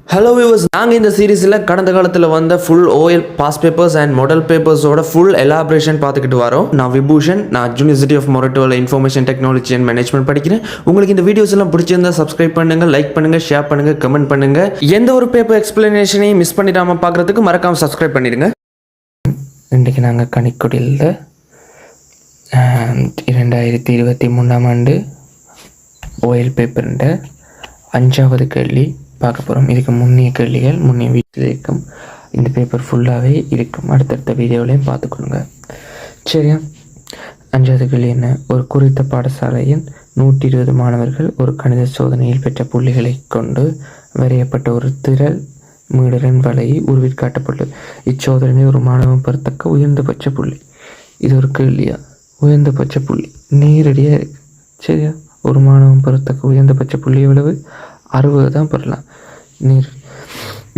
Hello viewers, நாங்கள் இந்த சீரீஸில் கடந்த காலத்தில் வந்த full OL past papers and model பேப்பர்ஸோட ஃபுல் எலாபரேஷன் பார்த்துக்கிட்டு வரோம். நான் விபூஷன், நான் யூனிவர்சிட்டி ஆஃப் மொரட்டோவில் இன்ஃபர்மேஷன் டெக்னாலஜி அண்ட் மேனேஜ்மெண்ட் படிக்கிறேன். உங்களுக்கு இந்த வீடியோஸ் எல்லாம் பிடிச்சிருந்தா சப்ஸ்கிரைப் பண்ணுங்கள், லைக் பண்ணுங்கள், ஷேர் பண்ணுங்கள், கமெண்ட் பண்ணுங்கள். எந்த ஒரு பேப்பர் எக்ஸ்பிளனேஷனையும் மிஸ் பண்ணிடாமல் பார்க்குறதுக்கு மறக்காமல் சப்ஸ்கிரைப் பண்ணிடுங்க. இன்றைக்கு நாங்கள் கணிக்கொடியில் 2023 ஆண்டு ஓஎல் பேப்பர்ன்ற 5வது கேள்வி பார்க்க போகிறோம். இதுக்கு முன்னைய கேள்விகள் முன்னைய வீட்டில் இருக்கும். இந்த பேப்பர் ஃபுல்லாகவே இருக்கும். அடுத்தடுத்த வீடியோவிலையும் பார்த்துக்கொள்ளுங்க. சரியா? 5வது கேள்வி என்ன? ஒரு குறித்த பாடசாலையின் 120 மாணவர்கள் ஒரு கணித சோதனையில் பெற்ற புள்ளிகளை கொண்டு வரையப்பட்ட ஒரு திரள் மீடரின் வலையை உருவிற்காட்டப்பட்டுள்ளது. இச்சோதனை ஒரு மாணவன் பெறத்தக்க உயர்ந்தபட்ச புள்ளி. இது ஒரு கேள்வியா? உயர்ந்தபட்ச புள்ளி நேரடியாக இருக்கு. சரியா? ஒரு மாணவன் பெறத்தக்க உயர்ந்தபட்ச புள்ளி எவ்வளவு? 60 தான் பெறலாம்.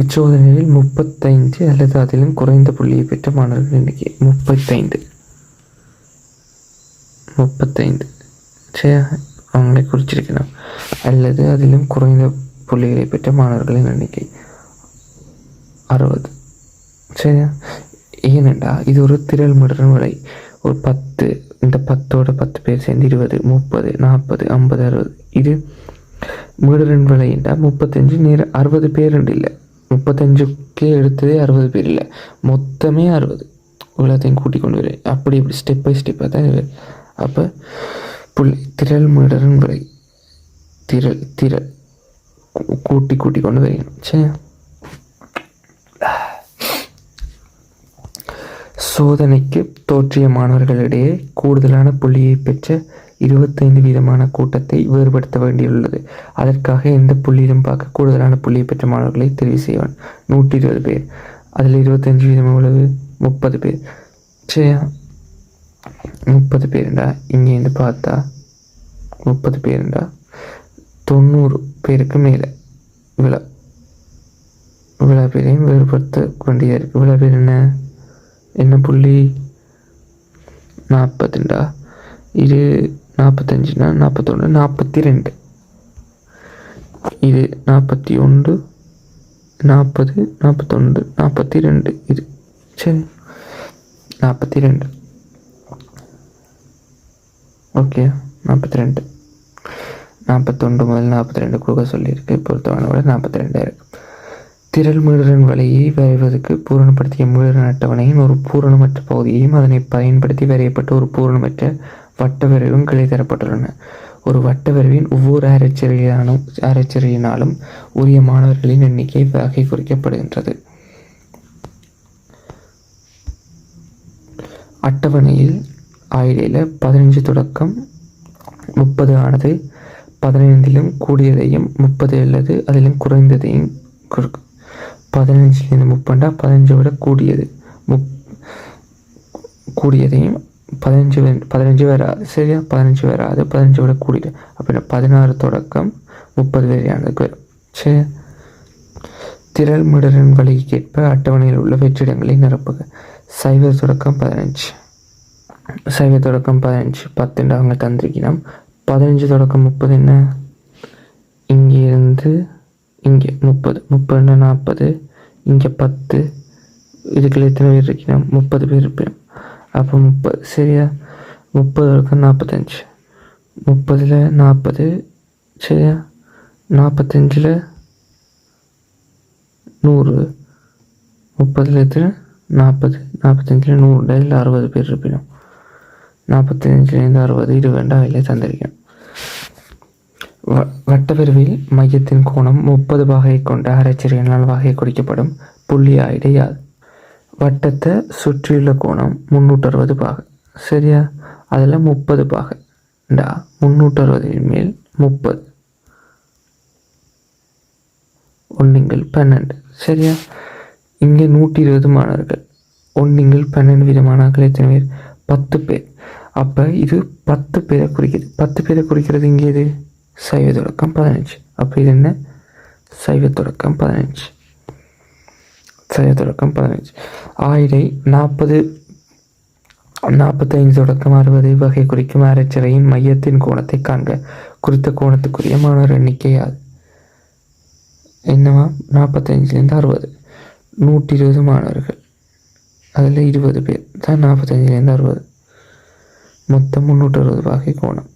இச்சோதனையில் 35 அல்லது அதிலும் குறைந்த புள்ளியை பெற்ற மாணவர்கள் எண்ணிக்கை 35. சரியா? அவங்களே குறிச்சிருக்கணும். அல்லது அதிலும் குறைந்த புள்ளிகளை பெற்ற மாணவர்களின் எண்ணிக்கை 60. சரியா? ஏனென்றா இது ஒரு திரள் மீடரின் விலை. ஒரு 10, இந்த 10ஓட 10 பேர் சேர்ந்து 20, 30, 40, 50, 60. இது மீடரின் விலைண்டா 35 நேர 60 பேர் இல்லை. 35க்கே எடுத்ததே 60 பேர் இல்லை, மொத்தமே 60. எல்லாத்தையும் கூட்டி கொண்டு வரேன். அப்படி ஸ்டெப் பை ஸ்டெப்பாக தான் இது. அப்போ புள்ளி திரள் மீடரின் விலை திரள் கூட்டி கொண்டு வரையணும். சரி, சோதனைக்கு தோற்றிய மாணவர்களிடையே கூடுதலான புள்ளியை பெற்ற 25% கூட்டத்தை வேறுபடுத்த வேண்டியுள்ளது. அதற்காக எந்த புள்ளியிலும் பார்க்க கூடுதலான புள்ளியை பெற்ற மாணவர்களை தெரிவு செய்வான். 120 பேர். அதில் 25% எவ்வளவு? 30 பேர். சரியா? 30 பேருண்டா இங்கேருந்து பார்த்தா 30 பேருண்டா 90 பேருக்கு மேலே இவ்வளோ பேரையும் வேறுபடுத்த வேண்டியதாக இருக்குது. இவ்வளோ பேர் என்ன புள்ளி? 40ண்டா இது 45னா 41, 42. இது 41, 40, 41, 42. இது சரி 42. ஓகே, 42. 41 முதல் 42 கொடுக்க சொல்லியிருக்கு. பொறுத்தவரை விட 42 இருக்கு. திரள் மீடரின் வலையை வரைவதற்கு பூரணப்படுத்திய மீடரின் அட்டவணையின் ஒரு பூரணமற்ற பகுதியையும் அதனை பயன்படுத்தி வரையப்பட்ட ஒரு பூரணமற்ற வட்ட வரைவும் கிளை தரப்பட்டுள்ளன. ஒரு வட்ட வரைவின் ஒவ்வொரு அரைச்சரியினாலும் உரிய மாணவர்களின் எண்ணிக்கை வகை குறிக்கப்படுகின்றது. அட்டவணையில் ஆயிடையில் 15 தொடக்கம் 30 ஆனது 15லும் கூடியதையும் 30 அல்லது அதிலும் குறைந்ததையும் கொடுக்கும். 15லேருந்து 30 15 விட கூடியதையும் 15 வராது. சரியா? 15 வராது, 15 விட கூடியது. அப்படின்னா 16 தொடக்கம் 30 வரையானதுக்கு வரும். சரியா? திரள் மீடரின் வழிக்கேற்ப அட்டவணையில் உள்ள வெற்றிடங்களை நிரப்புக. 0 தொடக்கம் 15 10 அவங்க தந்திருக்கணும். 15 தொடக்கம் 30 என்ன? இங்கே இருந்து இங்கே 30 40, இங்கே 10. இதுக்குள்ள எத்தனை பேர் இருக்கணும்? 30 பேர் இருப்பேன். அப்போ 30. சரியா? 30 தொடக்கம் 45, 30ல் 40. சரியா? 45ல் 100, 30ல் எத்தனை? 40, 45ல் 100. இதில் 60 பேர் இருப்பினோம். 45லேருந்து 60 20 அதிலே தந்திருக்கணும். வட்டவெருவில் மையத்தின் கோணம் 30 பாகை கொண்ட அரைச்சரியினால் வகை குறிக்கப்படும் புள்ளி ஆயிடை யாது? வட்டத்தை சுற்றியுள்ள கோணம் 360 பாகை. சரியா? அதில் 30 பாகை 360 மேல் 30 1 12. சரியா? இங்கே 120 மாணவர்கள். 1 12 விதமானவர்கள் எத்தனை பேர்? 10 பேர். அப்போ இது 10 பேரை குறிக்குது. 10 பேரை குறிக்கிறது இங்கே இது 0 தொடக்கம் 15. அப்போ இது என்ன? 0 தொடக்கம் 15. ஆயிடை 40 45 தொடக்கம் 60 வகை குறிக்கும் அரைச்சரையின் மையத்தின் கோணத்தை காண்க. குறித்த கோணத்துக்குரிய மாணவர் எண்ணிக்கை யாது? என்னவா 45லேருந்து 60 120 மாணவர்கள், அதில் 20 பேர் தான் 45லேருந்து 60, மொத்தம் 360 பாகை கோணம்.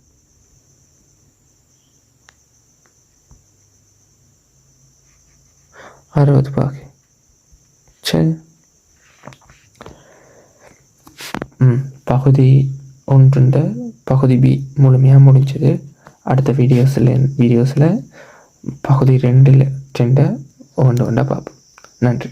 அறுபது பாகை. சரி, பகுதி 1 பகுதி பி முழுமையாக முடிஞ்சது. அடுத்த வீடியோஸில் பகுதி 2 ஒன்று பார்ப்போம். நன்றி.